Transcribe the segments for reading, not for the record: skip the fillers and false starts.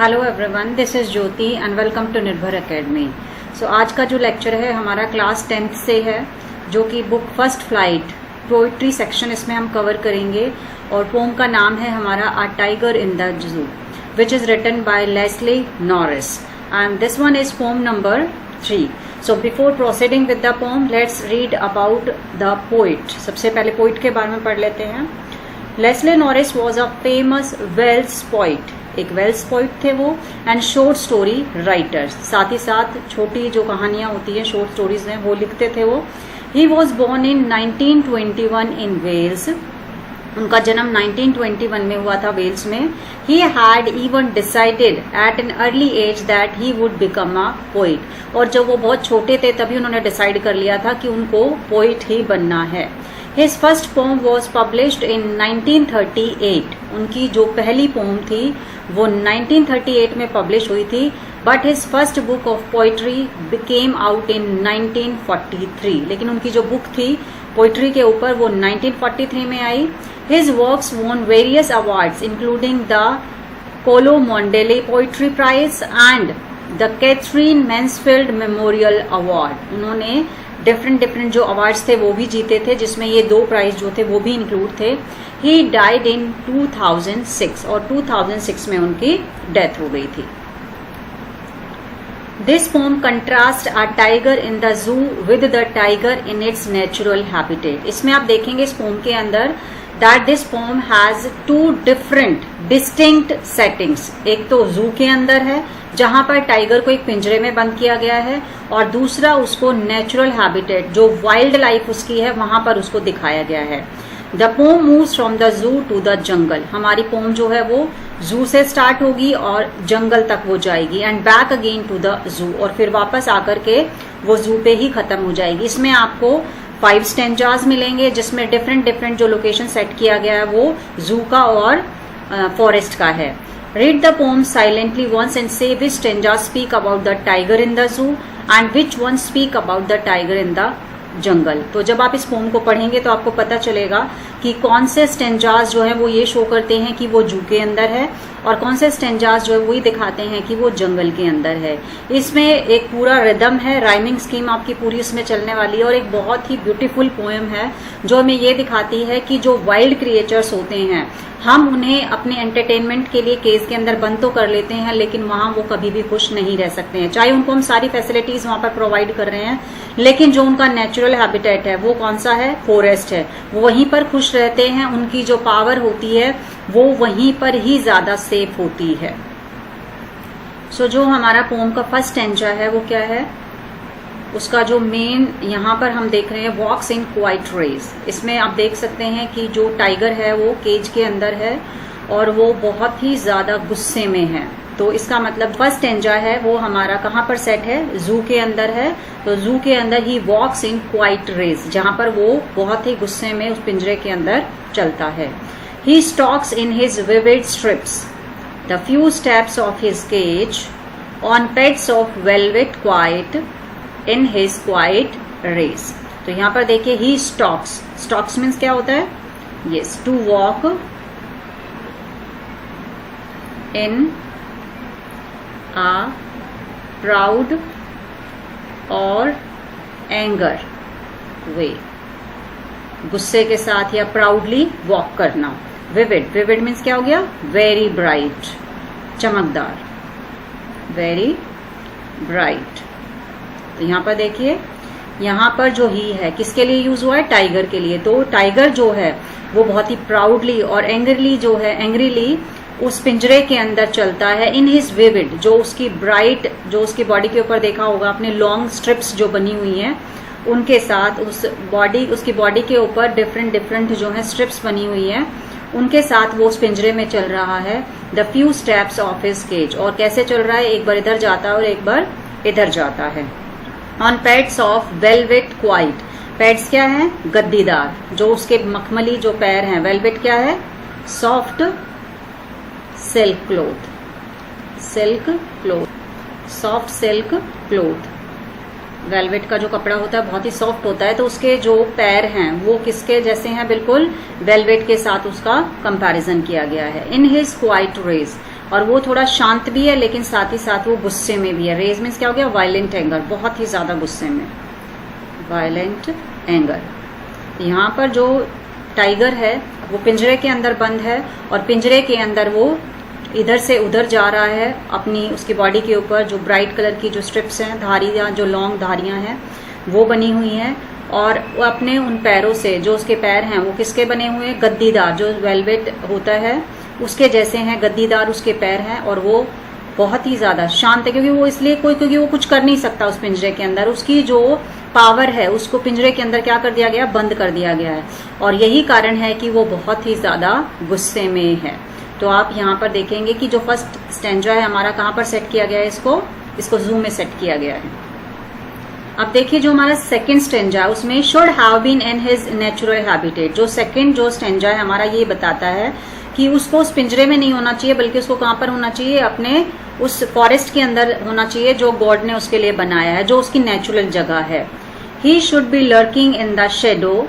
Hello everyone, this is Jyoti and welcome to Nirbhar academy. So आज का जो लेक्चर है हमारा क्लास 10th से है, जो कि book first flight poetry section इसमें हम कवर करेंगे। और पोम का नाम है हमारा a tiger in the zoo, which is written by Leslie Norris, and this one is poem number 3। So before proceeding with the poem, let's read about the poet. सबसे पहले पोइट के बारे में पढ़ लेते हैं। Leslie Norris was a famous Welsh poet, एक Welsh poet थे वो, एंड शॉर्ट स्टोरी राइटर, साथ ही साथ छोटी जो कहानियां होती है शॉर्ट स्टोरीज हैं वो लिखते थे वो। He was born in 1921 in Wales, उनका जन्म 1921 में हुआ था वेल्स में। He had even decided at an early age that he would become a poet, और जब वो बहुत छोटे थे तभी उन्होंने डिसाइड कर लिया था कि उनको पोइट ही बनना है। His first poem was published in 1938. उनकी जो पहली पोम थी वो 1938 में पब्लिश हुई थी, but his first book of poetry became out in 1943. लेकिन उनकी जो बुक थी पोइट्री के ऊपर वो 1943 में आई। His works won various awards including the Colo Mondale Poetry Prize and the Catherine Mansfield Memorial Award. उन्होंने डिफरेंट जो अवार्ड्स थे वो भी जीते थे, जिसमें ये 2 प्राइज जो थे वो भी इंक्लूड थे। ही डाइड इन 2006, और 2006 में उनकी डेथ हो गई थी। This pome contrast a tiger in the जू with the tiger in its natural habitat. इसमें आप देखेंगे इस पोम के अंदर that this pome has 2 different distinct settings. एक तो जू के अंदर है जहां पर टाइगर को एक पिंजरे में बंद किया गया है, और दूसरा उसको नेचुरल हैबिटेट जो वाइल्ड लाइफ उसकी है वहां पर उसको दिखाया गया है। The poem moves from the zoo to the jungle. हमारी पोम जो है वो जू से स्टार्ट होगी और जंगल तक वो जाएगी, and back again to the zoo, और फिर वापस आकर के वो जू पे ही खत्म हो जाएगी। इसमें आपको 5 स्टेंजाज मिलेंगे, जिसमें डिफरेंट जो लोकेशन सेट किया गया है वो जू का और फॉरेस्ट का है। Read the poem silently once and say which stanzas speak about the tiger in the zoo and which ones speak about the tiger in the jungle. तो जब आप इस पोम को पढ़ेंगे तो आपको पता चलेगा कि कौन से स्टेंजाज जो है वो ये शो करते हैं कि वो जू के अंदर है, और कौन से स्टेंजाज जो है वही दिखाते हैं कि वो जंगल के अंदर है। इसमें एक पूरा रिदम है, राइमिंग स्कीम आपकी पूरी इसमें चलने वाली है, और एक बहुत ही ब्यूटीफुल पोएम है जो हमें ये दिखाती है कि जो वाइल्ड क्रिएचर्स होते हैं हम उन्हें अपने एंटरटेनमेंट के लिए केज के अंदर बंद तो कर लेते हैं, लेकिन वहां वो कभी भी खुश नहीं रह सकते हैं। चाहे उनको हम सारी फैसिलिटीज वहां पर प्रोवाइड कर रहे हैं, लेकिन जो उनका नेचुरल हैबिटेट है वो कौन सा है? फॉरेस्ट है। वो वहीं पर खुश रहते हैं, उनकी जो पावर होती है वो वहीं पर ही ज्यादा सेफ होती है। सो जो हमारा पोम का फर्स्ट स्टेंजा है वो क्या है? उसका जो मेन यहाँ पर हम देख रहे हैं वॉक्स इन क्वाइट रेज। इसमें आप देख सकते हैं कि जो टाइगर है वो केज के अंदर है और वो बहुत ही ज्यादा गुस्से में है। तो इसका मतलब फर्स्ट स्टेंजा है वो हमारा कहाँ पर सेट है? जू के अंदर है। तो जू के अंदर ही वॉक्स इन क्वाइट रेज, जहां पर वो बहुत ही गुस्से में उस पिंजरे के अंदर चलता है। He stalks in his vivid stripes the few steps of his cage on pads of velvet quiet in his quiet rage. तो यहां पर देखिए ही स्टॉक्स, स्टॉक्स मीन्स क्या होता है? Yes, to walk in a proud और anger way, गुस्से के साथ या प्राउडली वॉक करना। विविड, विविड मीन्स क्या हो गया? वेरी ब्राइट, चमकदार, वेरी ब्राइट। तो यहाँ पर देखिए, यहाँ पर जो ही है किसके लिए यूज हुआ है? टाइगर के लिए। तो टाइगर जो है वो बहुत ही प्राउडली और एंग्रीली जो है, एंग्रीली उस पिंजरे के अंदर चलता है। इन हिज विविड, जो उसकी ब्राइट, जो उसकी बॉडी के ऊपर देखा होगा अपने लॉन्ग स्ट्रिप्स जो बनी हुई हैं उनके साथ, उसकी बॉडी के ऊपर डिफरेंट जो है स्ट्रिप्स बनी हुई है, उनके साथ वो उस पिंजरे में चल रहा है। The few steps of his cage, और कैसे चल रहा है? एक बार इधर जाता है और एक बार इधर जाता है। On pads of velvet quite, pads क्या है? गद्दीदार, जो उसके मखमली जो पैर हैं। वेलवेट क्या है? Soft silk cloth, silk cloth, soft silk cloth. Velvet का जो कपड़ा होता है बहुत ही सॉफ्ट होता है, तो उसके जो पैर हैं वो किसके जैसे हैं? बिल्कुल वेलवेट के साथ उसका कंपैरिजन किया गया है। इन हिज क्वाइट रेस, और वो थोड़ा शांत भी है लेकिन साथ ही साथ वो गुस्से में भी है। रेज मीन्स क्या हो गया, वायलेंट एंगर, बहुत ही ज्यादा गुस्से में, वायलेंट एंगर। यहाँ पर जो टाइगर है वो पिंजरे के अंदर बंद है और पिंजरे के अंदर वो इधर से उधर जा रहा है। अपनी उसकी बॉडी के ऊपर जो ब्राइट कलर की जो स्ट्रिप्स हैं, धारियां, जो लॉन्ग धारियां हैं वो बनी हुई हैं, और वो अपने उन पैरों से, जो उसके पैर हैं वो किसके बने हुए हैं, गद्दीदार, जो वेलवेट होता है उसके जैसे हैं, गद्दीदार उसके पैर हैं, और वो बहुत ही ज्यादा शांत है क्योंकि वो इसलिए क्योंकि वो कुछ कर नहीं सकता उस पिंजरे के अंदर। उसकी जो पावर है उसको पिंजरे के अंदर क्या कर दिया गया, बंद कर दिया गया है, और यही कारण है कि वो बहुत ही ज्यादा गुस्से में है। तो आप यहाँ पर देखेंगे कि जो फर्स्ट स्टैंजा है हमारा कहाँ पर सेट किया गया है, इसको जू में सेट किया गया है। अब देखिए जो हमारा सेकंड स्टैंजा है उसमें should have been in his natural habitat. जो सेकंड जो स्टैंजा है हमारा ये बताता है कि उसको उस पिंजरे में नहीं होना चाहिए, बल्कि उसको कहाँ पर होना चाहिए, अपने उस फॉरेस्ट के अंदर होना चाहिए जो गॉड ने उसके लिए बनाया है, जो उसकी नेचुरल जगह है। He should be lurking in the shadow,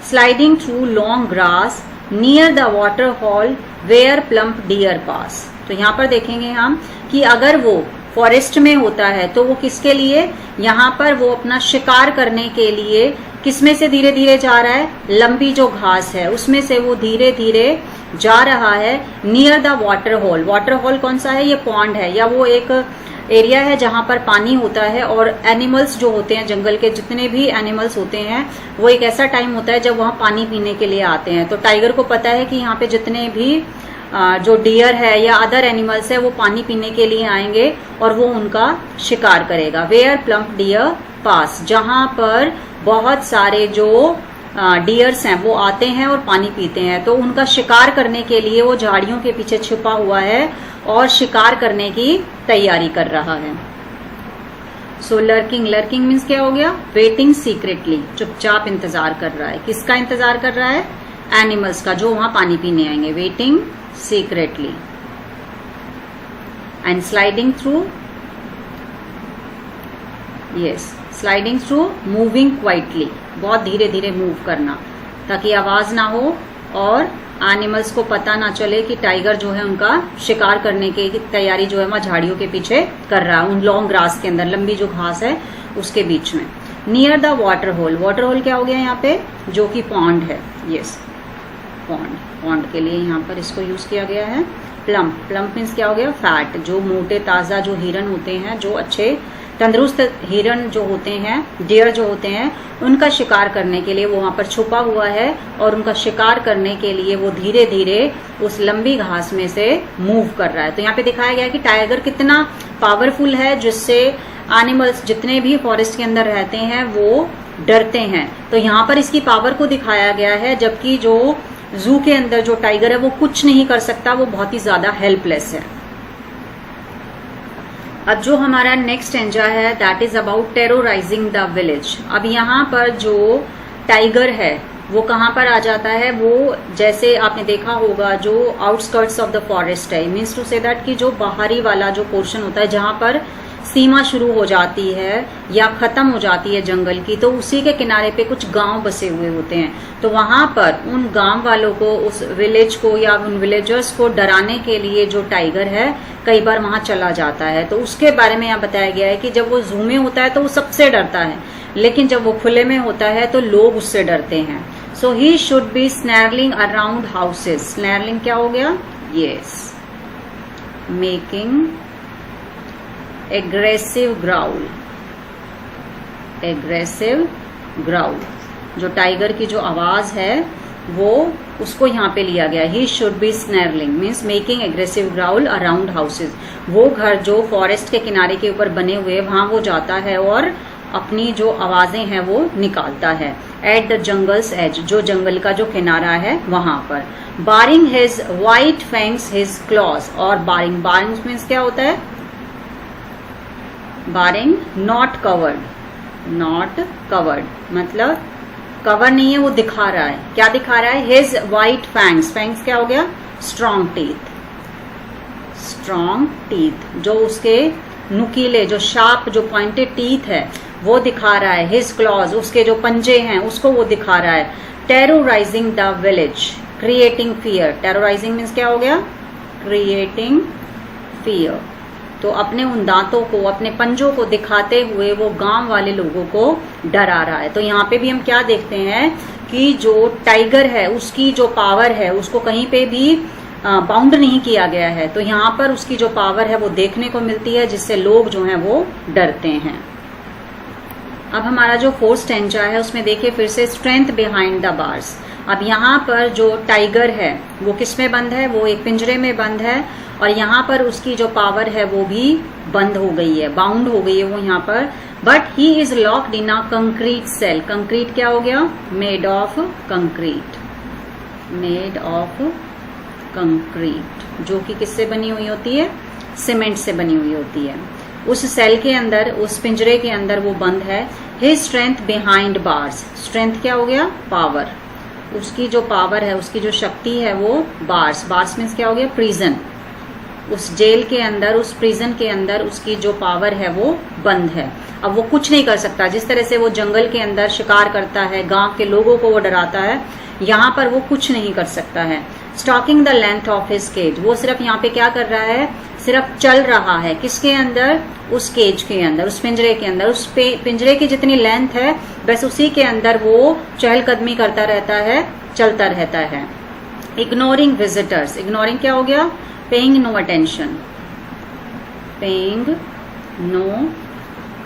sliding through long grass, near the water hole where plump deer pass. तो यहाँ पर देखेंगे हम कि अगर वो फॉरेस्ट में होता है तो वो किसके लिए, यहाँ पर वो अपना शिकार करने के लिए किसमें से धीरे धीरे जा रहा है, लंबी जो घास है उसमें से वो धीरे धीरे जा रहा है, near the water hole. Water hole कौन सा है, ये पॉन्ड है, या वो एक एरिया है जहां पर पानी होता है, और एनिमल्स जो होते हैं, जंगल के जितने भी एनिमल्स होते हैं, वो एक ऐसा टाइम होता है जब वहां पानी पीने के लिए आते हैं। तो टाइगर को पता है कि यहाँ पे जितने भी जो डियर है या अदर एनिमल्स है वो पानी पीने के लिए आएंगे और वो उनका शिकार करेगा। वेयर प्लम्प डियर पास, जहां पर बहुत सारे जो डियर्स हैं वो आते हैं और पानी पीते हैं, तो उनका शिकार करने के लिए वो झाड़ियों के पीछे छुपा हुआ है और शिकार करने की तैयारी कर रहा है। सो लर्किंग, लर्किंग मीन्स क्या हो गया, वेटिंग सीक्रेटली, चुपचाप इंतजार कर रहा है। किसका इंतजार कर रहा है, एनिमल्स का जो वहां पानी पीने आएंगे। Waiting secretly and sliding through, yes, sliding through, moving quietly, बहुत धीरे धीरे मूव करना ताकि आवाज ना हो और एनिमल्स को पता ना चले कि टाइगर जो है उनका शिकार करने की तैयारी जो है वहां झाड़ियों के पीछे कर रहा है, उन लॉन्ग ग्रास के अंदर, लंबी जो घास है उसके बीच में। Near the water hole, water hole क्या हो गया यहाँ पे, जो कि पॉन्ड है, यस, पॉन्ड, पॉन्ड के लिए यहाँ पर इसको यूज किया गया है। प्लम्प, प्लम्प मीन्स क्या हो गया, फैट, जो मोटे ताजा जो हिरन होते हैं, जो अच्छे तंदुरुस्त हिरन जो होते हैं, डियर जो होते हैं, उनका शिकार करने के लिए वो वहां पर छुपा हुआ है और उनका शिकार करने के लिए वो धीरे धीरे उस लंबी घास में से मूव कर रहा है। तो यहाँ पे दिखाया गया है कि टाइगर कितना पावरफुल है, जिससे एनिमल्स जितने भी फॉरेस्ट के अंदर रहते हैं वो डरते हैं। तो यहाँ पर इसकी पावर को दिखाया गया है, जबकि जो जू के अंदर जो टाइगर है वो कुछ नहीं कर सकता, वो बहुत ही ज्यादा हेल्पलेस है। अब जो हमारा नेक्स्ट स्टैंजा है that is about terrorising the village. अब यहाँ पर जो टाइगर है वो कहाँ पर आ जाता है, वो जैसे आपने देखा होगा जो आउटस्कर्ट्स ऑफ द फॉरेस्ट है, मीन्स टू से दैट कि जो बाहरी वाला जो पोर्शन होता है जहां पर सीमा शुरू हो जाती है या खत्म हो जाती है जंगल की, तो उसी के किनारे पे कुछ गांव बसे हुए होते हैं। तो वहां पर उन गांव वालों को, उस विलेज को या उन विलेजर्स को डराने के लिए जो टाइगर है कई बार वहां चला जाता है। तो उसके बारे में यहाँ बताया गया है कि जब वो जू में होता है तो वो सबसे डरता है, लेकिन जब वो खुले में होता है तो लोग उससे डरते हैं। So he should be snarling around houses. Snarling क्या हो गया, yes, making aggressive growl, aggressive growl, जो टाइगर की जो आवाज है वो उसको यहाँ पे लिया गया। He should be snarling means making aggressive growl around houses. वो घर जो फॉरेस्ट के किनारे के ऊपर बने हुए वहां वो जाता है और अपनी जो आवाजें हैं वो निकालता है। एट द जंगल्स एज, जो जंगल का जो किनारा है वहां पर। Baring his white fangs his claws, और बारिंग, बारिंग मीन्स क्या होता है, baring not covered, not covered मतलब कवर नहीं है, वो दिखा रहा है। क्या दिखा रहा है, हिज वाइट फैंग्स, फैंग्स क्या हो गया, स्ट्रॉन्ग टीथ, स्ट्रॉन्ग टीथ, जो उसके नुकीले जो शार्प जो पॉइंटेड टीथ है वो दिखा रहा है। हिज क्लॉज, उसके जो पंजे हैं उसको वो दिखा रहा है। Terrorising the village, creating fear, terrorising means क्या हो गया, क्रिएटिंग fear. तो अपने उन दांतों को, अपने पंजों को दिखाते हुए वो गांव वाले लोगों को डरा रहा है। तो यहाँ पे भी हम क्या देखते हैं कि जो टाइगर है उसकी जो पावर है उसको कहीं पे भी बाउंड नहीं किया गया है। तो यहाँ पर उसकी जो पावर है वो देखने को मिलती है, जिससे लोग जो हैं वो डरते हैं। अब हमारा जो 4th स्टैंजा है उसमें देखिए फिर से स्ट्रेंथ बिहाइंड द बार्स। अब यहाँ पर जो टाइगर है वो किस में बंद है, वो एक पिंजरे में बंद है, और यहाँ पर उसकी जो पावर है वो भी बंद हो गई है, बाउंड हो गई है वो यहाँ पर। But he is locked in a concrete cell. Concrete क्या हो गया, made of concrete, made of concrete, जो कि किससे बनी हुई होती है, सीमेंट से बनी हुई होती है। उस सेल के अंदर, उस पिंजरे के अंदर वो बंद है। His strength behind bars, strength क्या हो गया, पावर, उसकी जो पावर है, उसकी जो शक्ति है वो बार्स, बार्स मीन्स क्या हो गया, प्रिजन। उस जेल के अंदर, उस प्रिजन के अंदर उसकी जो पावर है वो बंद है। अब वो कुछ नहीं कर सकता। जिस तरह से वो जंगल के अंदर शिकार करता है, गांव के लोगों को वो डराता है, यहाँ पर वो कुछ नहीं कर सकता है। Stalking the length of his cage, वो सिर्फ यहाँ पे क्या कर रहा है, सिर्फ चल रहा है। किसके अंदर, उस केज के अंदर, उस पिंजरे के अंदर। उस पिंजरे की जितनी लेंथ है बस उसी के अंदर वो चहलकदमी करता रहता है, चलता रहता है। इग्नोरिंग विजिटर्स, इग्नोरिंग क्या हो गया, paying no attention, paying no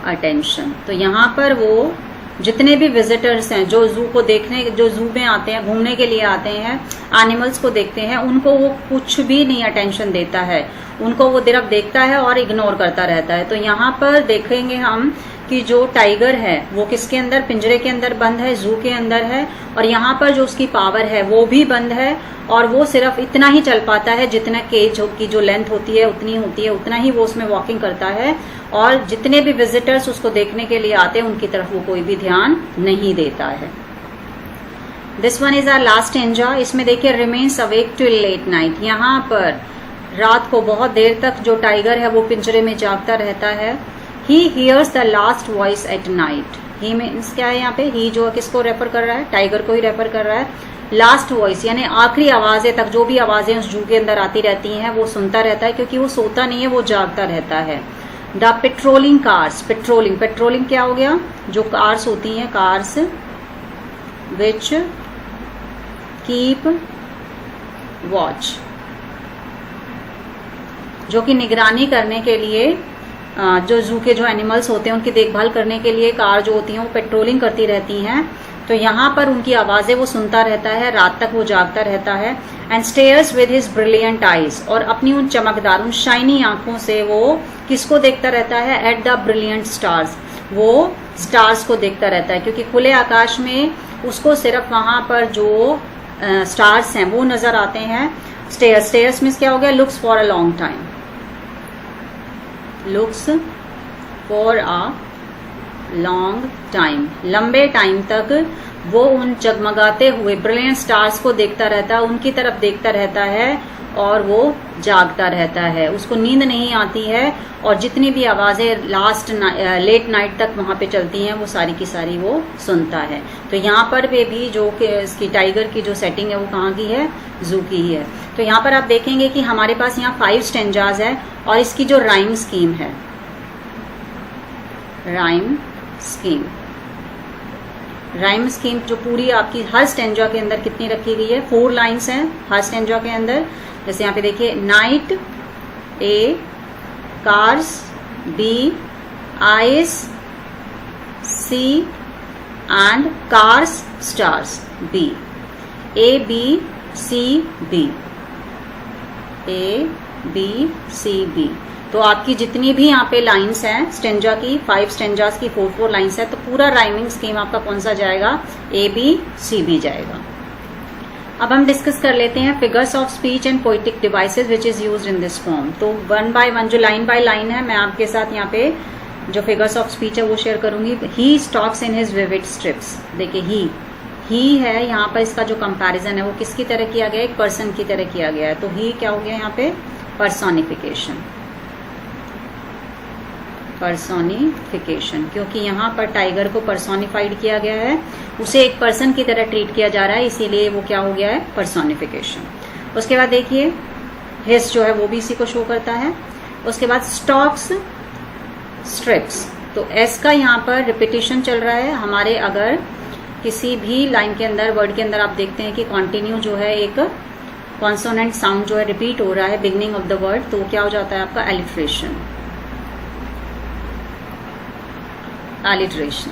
attention. तो यहाँ पर वो जितने भी विजिटर्स हैं जो जू को देखने, जो जू में आते हैं, घूमने के लिए आते हैं, एनिमल्स को देखते हैं, उनको वो कुछ भी नहीं अटेंशन देता है, उनको वो सिर्फ देखता है और इग्नोर करता रहता है। तो यहाँ पर देखेंगे हम कि जो टाइगर है वो किसके अंदर, पिंजरे के अंदर बंद है, जू के अंदर है, और यहाँ पर जो उसकी पावर है वो भी बंद है, और वो सिर्फ इतना ही चल पाता है जितना केज की जो लेंथ होती है उतनी होती है, उतना ही वो उसमें वॉकिंग करता है, और जितने भी विजिटर्स उसको देखने के लिए आते हैं उनकी तरफ वो कोई भी ध्यान नहीं देता है। This one is our last stanza. इसमें देखिए remains awake till late night, यहाँ पर रात को बहुत देर तक जो टाइगर है वो पिंजरे में जागता रहता है। He hears the last voice at night, he means क्या है यहाँ पे, ही जो किसको रेफर कर रहा है, टाइगर को ही रेफर कर रहा है। लास्ट वॉइस यानी आखिरी आवाजें तक, जो भी आवाजें उस जू के अंदर आती रहती हैं वो सुनता रहता है, क्योंकि वो सोता नहीं है, वो जागता रहता है। The patrolling cars, patrolling, patrolling क्या हो गया, जो कार्स होती हैं, कार्स विच कीप वॉच, जो कि निगरानी करने के लिए, जो जू के जो एनिमल्स होते हैं उनकी देखभाल करने के लिए कार जो होती हैं वो पेट्रोलिंग करती रहती हैं। तो यहाँ पर उनकी आवाजें वो सुनता रहता है, रात तक वो जागता रहता है। And stairs with his brilliant eyes, और अपनी उन चमकदार, उन शाइनी आंखों से वो किसको देखता रहता है, एट द ब्रिलियंट स्टार्स, वो स्टार्स को देखता रहता है, क्योंकि खुले आकाश में उसको सिर्फ वहां पर जो स्टार्स हैं वो नजर आते हैं। स्टेयर्स, स्टेयर्स मीन्स क्या हो गया, looks for a long time, looks for a long time, लंबे टाइम तक वो उन जगमगाते हुए ब्रिलियंट स्टार्स को देखता रहता है, उनकी तरफ देखता रहता है, और वो जागता रहता है, उसको नींद नहीं आती है, और जितनी भी आवाजें लास्ट लेट नाइट तक वहां पे चलती हैं वो सारी की सारी वो सुनता है। तो यहाँ पर भी जो कि इसकी टाइगर की जो सेटिंग है वो कहाँ की है, जू की ही है। तो यहाँ पर आप देखेंगे कि हमारे पास यहाँ 5 स्टेंजाज है, और इसकी जो राइम स्कीम है, राइम स्कीम, राइम स्कीम जो पूरी आपकी हर स्टेंजा के अंदर कितनी रखी गई है, 4 लाइन्स हैं हर स्टेंजा के अंदर। जैसे यहाँ पे देखिए, night A, cars B, eyes C, and cars stars B, A B C B, A B C B. तो आपकी जितनी भी यहाँ पे लाइंस हैं स्टेंजा की, 5 स्टेंजास की 4 लाइंस है, तो पूरा राइमिंग स्कीम आपका कौन सा जाएगा, ए बी सी बी जाएगा। अब हम डिस्कस कर लेते हैं figures of speech and poetic devices which is used in this form. तो 1 बाय 1 जो लाइन बाय लाइन है, मैं आपके साथ यहाँ पे जो फिगर्स ऑफ स्पीच है वो शेयर करूंगी। He stalks in his vivid stripes, देखिए ही है यहाँ पर, इसका जो कंपैरिजन है वो किसकी तरह किया गया है, एक पर्सन की तरह किया गया है। तो ही क्या हो गया यहाँ पे, पर्सोनिफिकेशन, पर्सोनिफिकेशन, क्योंकि यहाँ पर टाइगर को पर्सोनिफाइड किया गया है, उसे एक पर्सन की तरह ट्रीट किया जा रहा है, इसीलिए वो क्या हो गया है, पर्सोनिफिकेशन। उसके बाद देखिए हिज जो है वो भी इसी को शो करता है। उसके बाद स्टॉक्स स्ट्रिप्स। तो एस का यहाँ पर रिपीटिशन चल रहा है हमारे। अगर किसी भी लाइन के अंदर, वर्ड के अंदर आप देखते हैं कि कॉन्टिन्यू जो है एक कॉन्सोनेंट साउंड जो है रिपीट हो रहा है बिगनिंग ऑफ द वर्ड, तो क्या हो जाता है आपका एलिट्रेशन। एलिट्रेशन,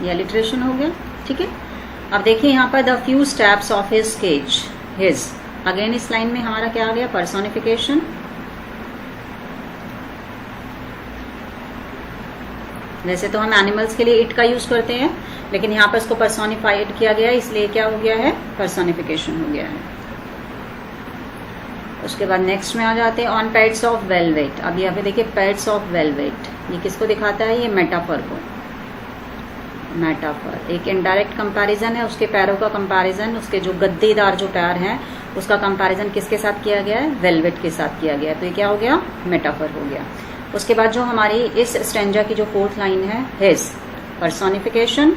ये एलिट्रेशन हो गया। ठीक है, अब देखिए यहाँ पर the few steps of his sketch, his. Again इस लाइन में हमारा क्या आ गया, पर्सोनिफिकेशन। वैसे तो हम एनिमल्स के लिए इट का यूज करते हैं, लेकिन यहाँ पर इसको पर्सोनिफाइड किया गया है, इसलिए क्या हो गया है, पर्सोनिफिकेशन हो गया है। उसके बाद नेक्स्ट में आ जाते हैं ऑन पैड्स ऑफ वेलवेट। अब यहाँ पे देखिए पैड्स ऑफ वेलवेट, ये किसको दिखाता है, ये मेटाफर को। मेटाफर एक इनडायरेक्ट कंपैरिजन है, उसके पैरों का कंपैरिजन, उसके जो गद्देदार जो पैर हैं उसका कंपैरिजन किसके साथ किया गया है, वेलवेट के साथ किया गया है। तो ये क्या हो गया, मेटाफर हो गया। उसके बाद जो हमारी इस स्टैंजा की जो फोर्थ लाइन है, हिज, पर्सोनिफिकेशन,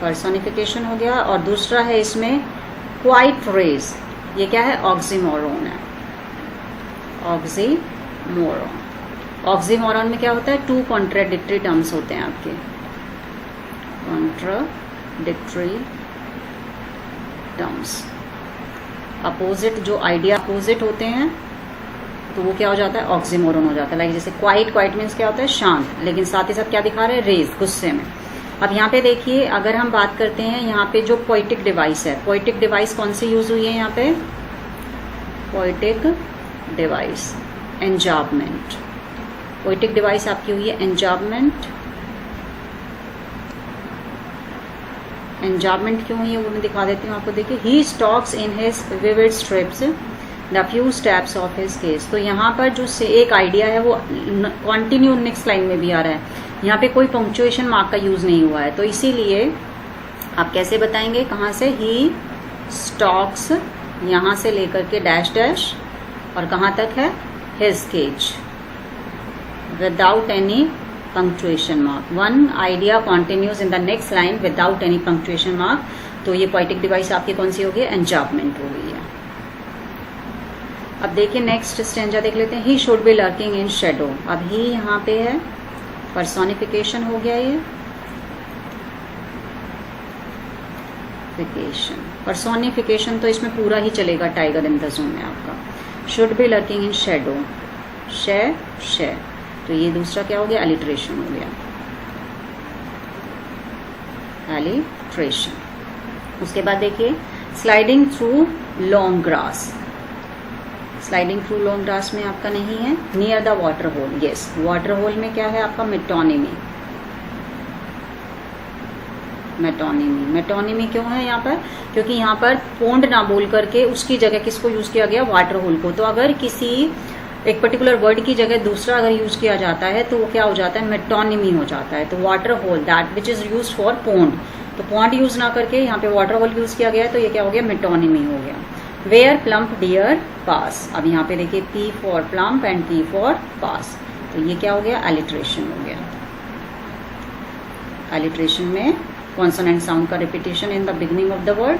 पर्सोनिफिकेशन हो गया। और दूसरा है इसमें क्वाइट रेज, ये क्या है, ऑक्सीमोरॉन है, ऑक्सीमोरॉन। ऑक्सीमोरॉन में क्या होता है, टू कॉन्ट्राडिक्टरी टर्म्स होते हैं आपके, कॉन्ट्राडिक्टरी टर्म्स। अपोजिट जो आइडिया अपोजिट होते हैं तो वो क्या हो जाता है, ऑक्सीमोरॉन हो जाता है। लाइक जैसे क्वाइट, क्वाइट मीन्स क्या होता है, शांत, लेकिन साथ ही साथ क्या दिखा रहे हैं, रेज, गुस्से में। अब यहाँ पे देखिए, अगर हम बात करते हैं यहाँ पे जो पोइटिक डिवाइस है, पोइटिक डिवाइस कौन सी यूज हुई है यहाँ पे, पोइटिक डिवाइस, एंजाबमेंट। पोइटिक डिवाइस आपकी हुई है एंजाबमेंट। एंजाबमेंट क्यों हुई है वो मैं दिखा देती हूँ आपको। देखिए, he stalks in his vivid stripes the few steps of his cage. तो यहाँ पर जो से एक आइडिया है वो कंटिन्यू नेक्स्ट लाइन में भी आ रहा है। यहाँ पे कोई पंक्चुएशन मार्क का यूज नहीं हुआ है, तो इसीलिए आप कैसे बताएंगे, कहाँ से, ही स्टॉक्स, यहाँ से लेकर के डैश डैश और कहाँ तक है, his cage, without any punctuation mark. One idea continues in the next line without any punctuation mark. तो ये poetic device आपकी कौन सी होगी, एंजाबमेंट हो गई है। अब देखिए नेक्स्ट स्टेंजा देख लेते हैं, he should be lurking in shadow। अब ही यहाँ पे है, personification हो गया ये, personification तो इसमें पूरा ही चलेगा टाइगर इन द ज़ू में आपका। should be lurking in shadow, शे, तो ये दूसरा क्या हो गया, एलिट्रेशन हो गया, एलिट्रेशन। उसके बाद देखिए sliding through long grass. Sliding through long grass में आपका नहीं है, near the water hole. Yes, water hole में क्या है आपका, मेटोनिमी। मेटोनिमी, मेटोनिमी क्यों है यहाँ पर, क्योंकि यहाँ पर पोंड ना बोल करके उसकी जगह किसको यूज किया गया, वाटर होल को। तो अगर किसी एक पर्टिकुलर वर्ड की जगह दूसरा अगर यूज किया जाता है तो वो क्या हो जाता है, मेटोनिमी हो जाता है। तो water hole, that which is use for pond, तो पोंड यूज ना करके यहाँ पे वाटर होल यूज किया गया, तो ये क्या हो गया, मेटोनिमी हो गया। Where plump deer pass. अब यहाँ पे देखिए P for plump and P for pass, तो ये क्या हो गया, एलिट्रेशन हो गया। एलिट्रेशन में कॉन्सोनेंट साउंड का repetition in the beginning of the word.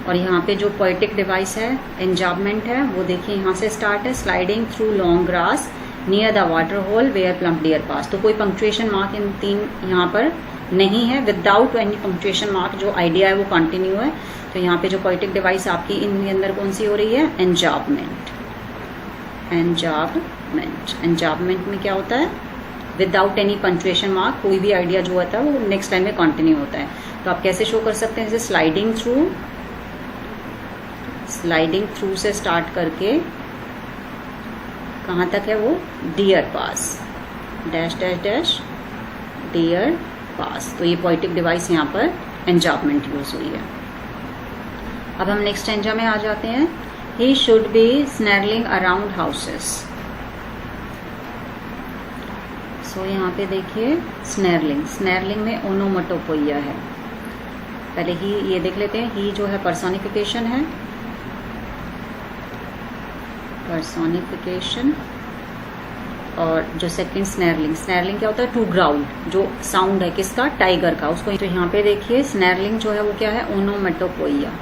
और यहाँ पे जो पोएटिक डिवाइस है, एंजाबमेंट है, वो देखिए यहाँ से स्टार्ट है, sliding through long grass near the water hole where plump deer pass. तो कोई पंक्चुएशन मार्क इन तीन यहाँ पर नहीं है, विदाउट एनी पंक्चुएशन मार्क जो आइडिया है वो कंटिन्यू है। तो यहाँ पे जो पोएटिक डिवाइस आपकी इनके अंदर कौन सी हो रही है, एंजाबमेंट। एंजाबमेंट, एंजाबमेंट में क्या होता है, विदाउट एनी पंक्चुएशन मार्क कोई भी आइडिया जो होता है वो नेक्स्ट लाइन में कंटिन्यू होता है। तो आप कैसे शो कर सकते हैं, जैसे स्लाइडिंग थ्रू, स्लाइडिंग थ्रू से स्टार्ट करके कहाँ तक है वो, डियर पास, dash dash dash dear pass. तो ये पोएटिक डिवाइस यहाँ पर एंजाबमेंट यूज हुई है। अब हम नेक्स्ट स्टेंजा में आ जाते हैं, he should be snarling around houses. So यहाँ पे देखिए स्नैरलिंग, स्नैरलिंग में ओनोमटोपोइया है। पहले ही ये देख लेते हैं, ही जो है पर्सोनिफिकेशन है, पर्सोनिफिकेशन और जो सेकंड स्नैरलिंग, स्नैरलिंग क्या होता है, टू ग्राउल, जो साउंड है किसका, टाइगर का, उसको। तो यहाँ पे देखिए स्नैरलिंग जो है वो क्या है, ओनोमेटोपोइया।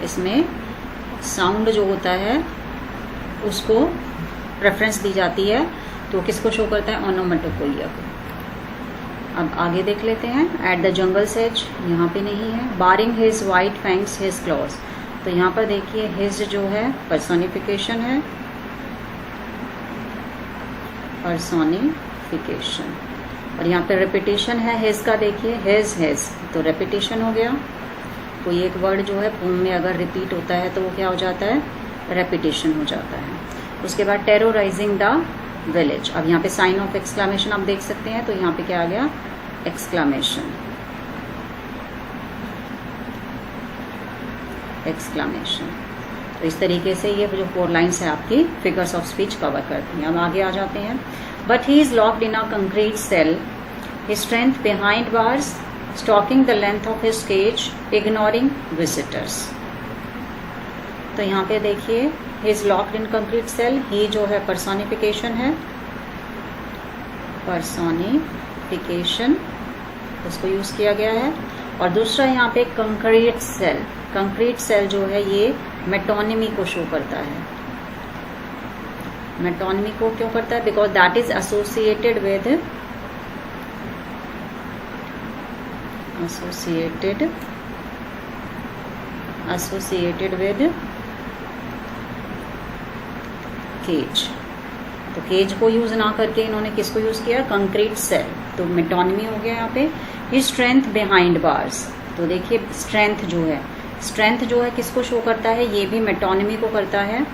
इसमें साउंड जो होता है उसको प्रेफरेंस दी जाती है, तो किसको शो करता है, ओनोमेटोपोइया को। अब आगे देख लेते हैं। एट द जंगल सेज, यहाँ पे नहीं है। Baring his white fangs his claws, तो यहाँ पर देखिए हिज जो है पर्सोनिफिकेशन है, पर्सोनिफिकेशन। और यहाँ पे रेपिटेशन है हिज का, देखिए हिज हिज, तो रेपिटेशन हो गया। कोई एक वर्ड जो है पोम में अगर रिपीट होता है तो वो क्या हो जाता है, रेपिटेशन हो जाता है। उसके बाद टेरोराइजिंग द विलेज, अब यहाँ पे साइन ऑफ एक्सक्लामेशन आप देख सकते हैं, तो यहाँ पे क्या आ गया, एक्सक्लामेशन, एक्सक्लामेशन। तो इस तरीके से ये जो 4 लाइन्स है आपकी फिगर्स ऑफ स्पीच कवर करती हैं। अब आगे आ जाते हैं। But he is locked in a concrete cell, his strength behind bars, stalking the length of his cage, ignoring visitors. तो यहाँ पे देखिए he is locked in concrete cell, he जो है पर्सोनिफिकेशन है, पर्सोनिफिकेशन उसको यूज किया गया है। और दूसरा यहाँ पे कंक्रीट सेल, कंक्रीट सेल जो है ये मेटोनिमी को शो करता है। मेटोनिमी को क्यों करता है, because that is associated with, associated with cage. तो केज को यूज ना करके इन्होंने किसको यूज किया, कंक्रीट सेल, तो मेटोनिमी हो गया यहाँ पे। हिज स्ट्रेंथ बिहाइंड बार्स, तो देखिए स्ट्रेंथ जो है, स्ट्रेंथ जो है किसको शो करता है, ये भी मेटोनिमी को करता है।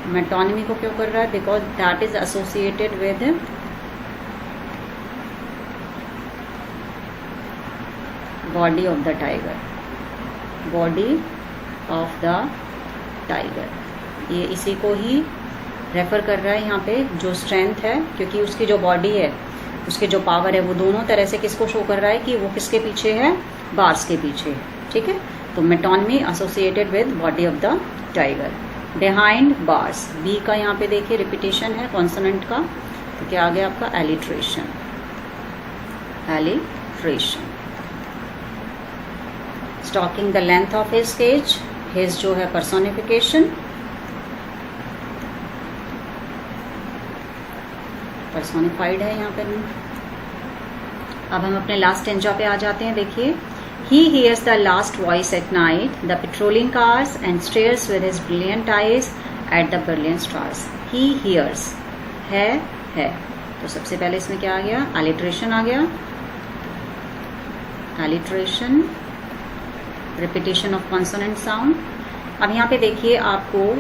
मेटोनिमी को क्यों कर रहा है, because that is associated with body of the tiger, body of the tiger, ये इसी को ही रेफर कर रहा है यहाँ पे, जो स्ट्रेंथ है, क्योंकि उसकी जो बॉडी है, उसके जो पावर है, वो दोनों तरह से किसको शो कर रहा है कि वो किसके पीछे है, बार्स के पीछे है। ठीक है, तो metonymy associated with body of the tiger. Behind bars, B का यहाँ पे देखिए रिपीटेशन है कॉन्सोनेंट का, तो क्या आ गया आपका, alliteration, alliteration. Stalking the length of his cage, his जो है पर्सोनिफिकेशन, पर्सोनिफाइड है यहाँ पर। अब हम अपने लास्ट स्टेंजा पे आ जाते हैं। देखिए, ही hears the last voice at night, the patrolling cars, and stares with his brilliant eyes at the brilliant stars. He hears है, तो सबसे पहले इसमें क्या आ गया, alliteration आ गया, alliteration, repetition of consonant sound। अब यहाँ पे देखिए आपको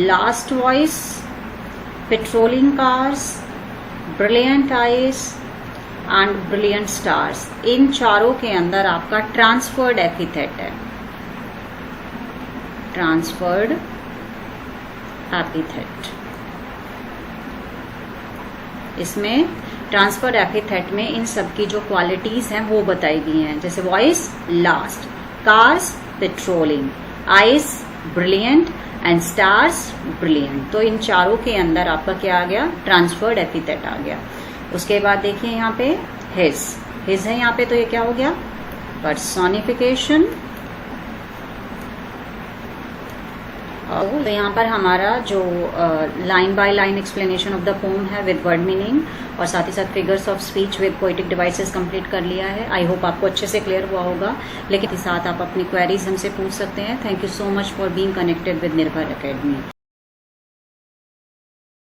last voice, patrolling cars, brilliant eyes and brilliant stars, इन चारों के अंदर आपका ट्रांसफर्ड एपिथेट है, ट्रांसफर्ड एपिथेट। इसमें ट्रांसफर्ड एपिथेट में इन सब की जो क्वालिटीज हैं वो बताई गई हैं, जैसे voice last, cars patrolling, eyes brilliant and stars brilliant. तो इन चारों के अंदर आपका क्या आ गया, ट्रांसफर्ड एपिथेट आ गया। उसके बाद देखिए यहाँ पे हिज है यहाँ पे, तो ये क्या हो गया, पर्सोनिफिकेशन। तो यहाँ पर हमारा जो line by line explanation of the pome है विद वर्ड मीनिंग और साथ ही साथ figures of speech with poetic devices complete कर लिया है। आई होप आपको अच्छे से क्लियर हुआ होगा, लेकिन साथ आप अपनी क्वेरीज हमसे पूछ सकते हैं। Thank you so much for being connected with निर्भर एकेडमी।